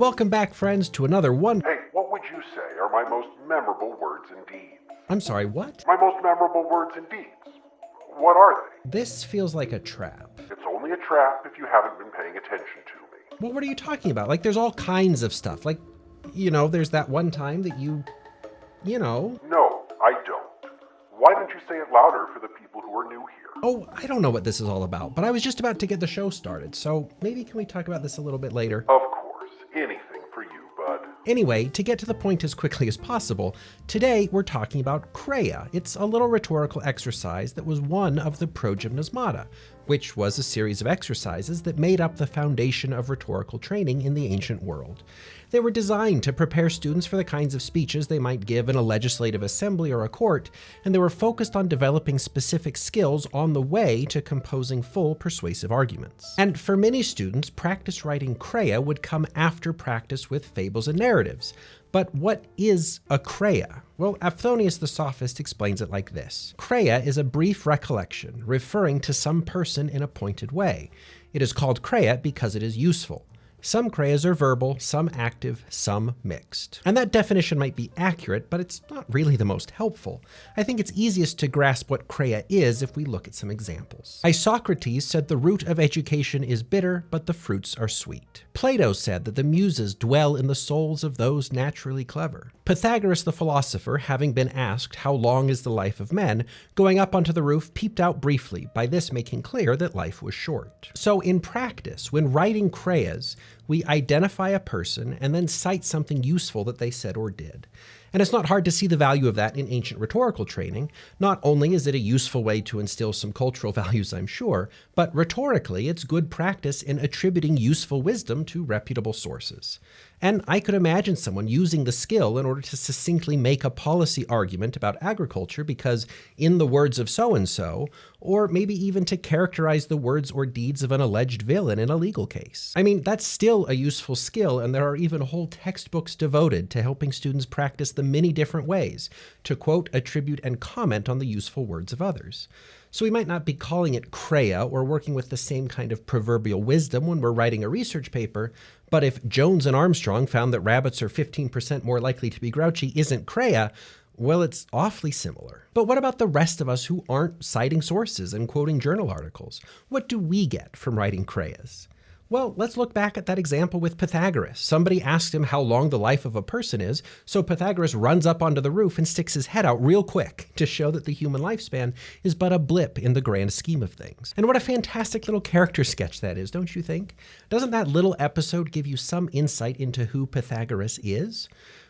Welcome back, friends, to another one. Hey, what would you say are my most memorable words and deeds? I'm sorry, what? My most memorable words and deeds. What are they? This feels like a trap. It's only a trap if you haven't been paying attention to me. Well, what are you talking about? Like, there's all kinds of stuff. Like, there's that one time that you. No, I don't. Why don't you say it louder for the people who are new here? Oh, I don't know what this is all about, but I was just about to get the show started, so maybe can we talk about this a little bit later? Of course, anything for you, bud. Anyway, to get to the point as quickly as possible, today we're talking about Chreia. It's a little rhetorical exercise that was one of the Progymnasmata, which was a series of exercises that made up the foundation of rhetorical training in the ancient world. They were designed to prepare students for the kinds of speeches they might give in a legislative assembly or a court, and they were focused on developing specific skills on the way to composing full persuasive arguments. And for many students, practice writing Chreia would come after practice with fables and narratives. But what is a Chreia? Well, Aphtonius the Sophist explains it like this. Chreia is a brief recollection, referring to some person in a pointed way. It is called Chreia because it is useful. Some Chreias are verbal, some active, some mixed. And that definition might be accurate, but it's not really the most helpful. I think it's easiest to grasp what Chreia is if we look at some examples. Isocrates said the root of education is bitter, but the fruits are sweet. Plato said that the muses dwell in the souls of those naturally clever. Pythagoras the philosopher, having been asked how long is the life of men, going up onto the roof peeped out briefly, by this making clear that life was short. So in practice, when writing Chreias, we identify a person and then cite something useful that they said or did. And it's not hard to see the value of that in ancient rhetorical training. Not only is it a useful way to instill some cultural values, I'm sure, but rhetorically, it's good practice in attributing useful wisdom to reputable sources. And I could imagine someone using the skill in order to succinctly make a policy argument about agriculture because, in the words of so-and-so, or maybe even to characterize the words or deeds of an alleged villain in a legal case. I mean, that's still a useful skill, and there are even whole textbooks devoted to helping students practice the many different ways to quote, attribute, and comment on the useful words of others. So we might not be calling it Chreia or working with the same kind of proverbial wisdom when we're writing a research paper, but if Jones and Armstrong found that rabbits are 15% more likely to be grouchy isn't Chreia, well, it's awfully similar. But what about the rest of us who aren't citing sources and quoting journal articles? What do we get from writing Chreias? Well, let's look back at that example with Pythagoras. Somebody asked him how long the life of a person is, so Pythagoras runs up onto the roof and sticks his head out real quick to show that the human lifespan is but a blip in the grand scheme of things. And what a fantastic little character sketch that is, don't you think? Doesn't that little episode give you some insight into who Pythagoras is?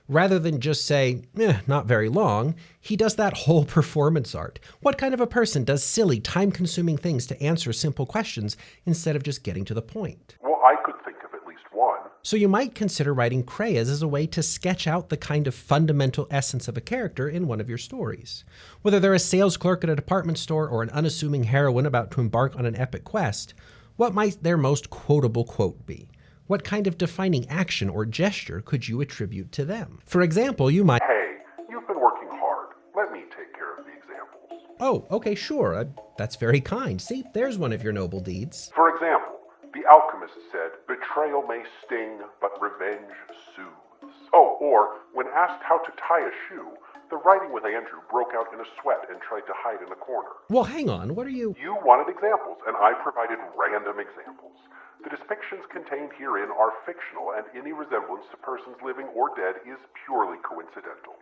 Rather than just say, not very long, he does that whole performance art. What kind of a person does silly, time-consuming things to answer simple questions instead of just getting to the point? Well, I could think of at least one. So you might consider writing Chreias as a way to sketch out the kind of fundamental essence of a character in one of your stories. Whether they're a sales clerk at a department store or an unassuming heroine about to embark on an epic quest, what might their most quotable quote be? What kind of defining action or gesture could you attribute to them? For example, you might... Hey, you've been working hard. Let me take care of the examples. Oh, okay, sure. That's very kind. See, there's one of your noble deeds. For example, the alchemist said, betrayal may sting, but revenge soothes. Oh, or when asked how to tie a shoe, the writing with Andrew broke out in a sweat and tried to hide in a corner. Well, hang on. What are you... You wanted examples, and I provided random examples. The depictions contained herein are fictional, and any resemblance to persons living or dead is purely coincidental.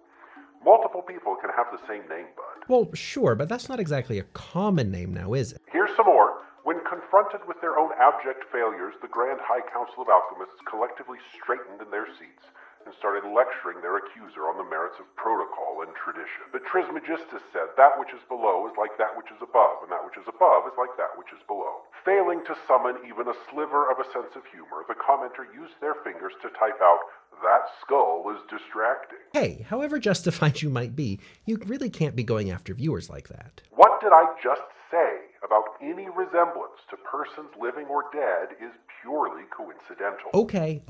Multiple people can have the same name, bud. Well, sure, but that's not exactly a common name now, is it? Here's some more. When confronted with their own abject failures, the Grand High Council of Alchemists collectively straightened in their seats and started lecturing their accuser on the merits of protocol and tradition. The Trismegistus said, that which is below is like that which is above, and that which is above is like that which is below. Failing to summon even a sliver of a sense of humor, the commenter used their fingers to type out, that skull is distracting. Hey, however justified you might be, you really can't be going after viewers like that. What did I just say about any resemblance to persons living or dead is purely coincidental? Okay,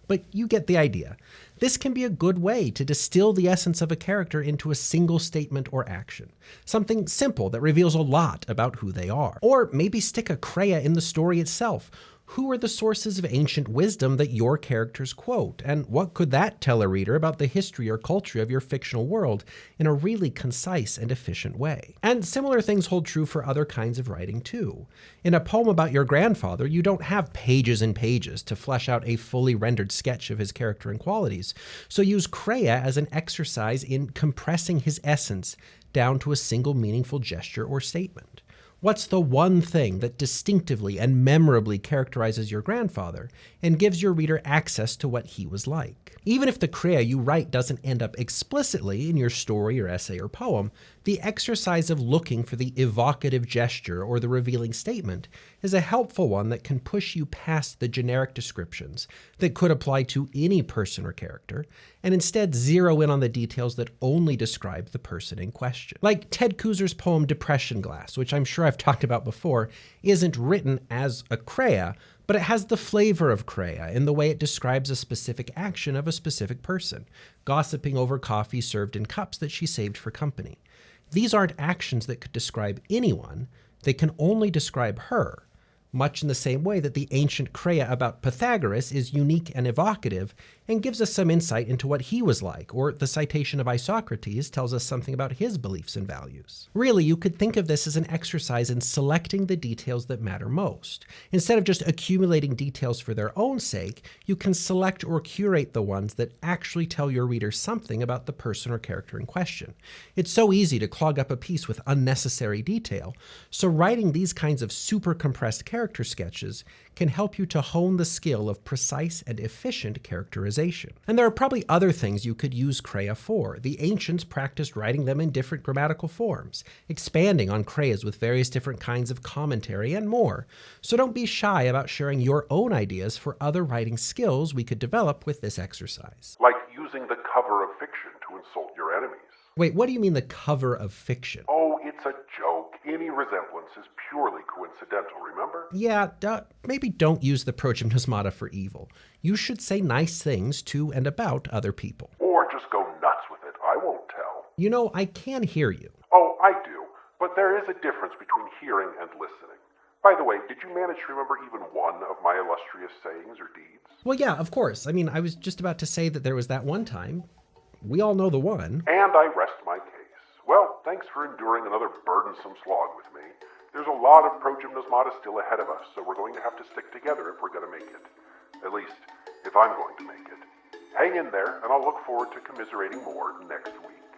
but you get the idea. This can be a good way to distill the essence of a character into a single statement or action. Something simple that reveals a lot about who they are. Or maybe stick a Chreia in the story itself. Who are the sources of ancient wisdom that your characters quote? And what could that tell a reader about the history or culture of your fictional world in a really concise and efficient way? And similar things hold true for other kinds of writing too. In a poem about your grandfather, you don't have pages and pages to flesh out a fully rendered sketch of his character and qualities. So use Chreia as an exercise in compressing his essence down to a single meaningful gesture or statement. What's the one thing that distinctively and memorably characterizes your grandfather and gives your reader access to what he was like? Even if the Chreia you write doesn't end up explicitly in your story or essay or poem, the exercise of looking for the evocative gesture or the revealing statement is a helpful one that can push you past the generic descriptions that could apply to any person or character, and instead zero in on the details that only describe the person in question. Like Ted Kooser's poem Depression Glass, which I'm sure I've talked about before, isn't written as a Chreia, but it has the flavor of Chreia in the way it describes a specific action of a specific person, gossiping over coffee served in cups that she saved for company. These aren't actions that could describe anyone, they can only describe her, much in the same way that the ancient Chreia about Pythagoras is unique and evocative and gives us some insight into what he was like, or the citation of Isocrates tells us something about his beliefs and values. Really, you could think of this as an exercise in selecting the details that matter most. Instead of just accumulating details for their own sake, you can select or curate the ones that actually tell your reader something about the person or character in question. It's so easy to clog up a piece with unnecessary detail, so writing these kinds of super compressed character sketches can help you to hone the skill of precise and efficient characterization. And there are probably other things you could use Chreia for. The ancients practiced writing them in different grammatical forms, expanding on Chreias with various different kinds of commentary and more. So don't be shy about sharing your own ideas for other writing skills we could develop with this exercise. Like using the cover of fiction to insult your enemies. Wait, what do you mean the cover of fiction? Oh, it's a joke. Any resemblance is purely coincidental, remember? Yeah, maybe don't use the Progymnasmata for evil. You should say nice things to and about other people. Or just go nuts with it. I won't tell. You know, I can hear you. Oh, I do. But there is a difference between hearing and listening. By the way, did you manage to remember even one of my illustrious sayings or deeds? Well, yeah, of course. I mean, I was just about to say that there was that one time. We all know the one. And I rest my case. Well, thanks for enduring another burdensome slog with me. There's a lot of Progymnasmata still ahead of us, so we're going to have to stick together if we're going to make it. At least, if I'm going to make it. Hang in there, and I'll look forward to commiserating more next week.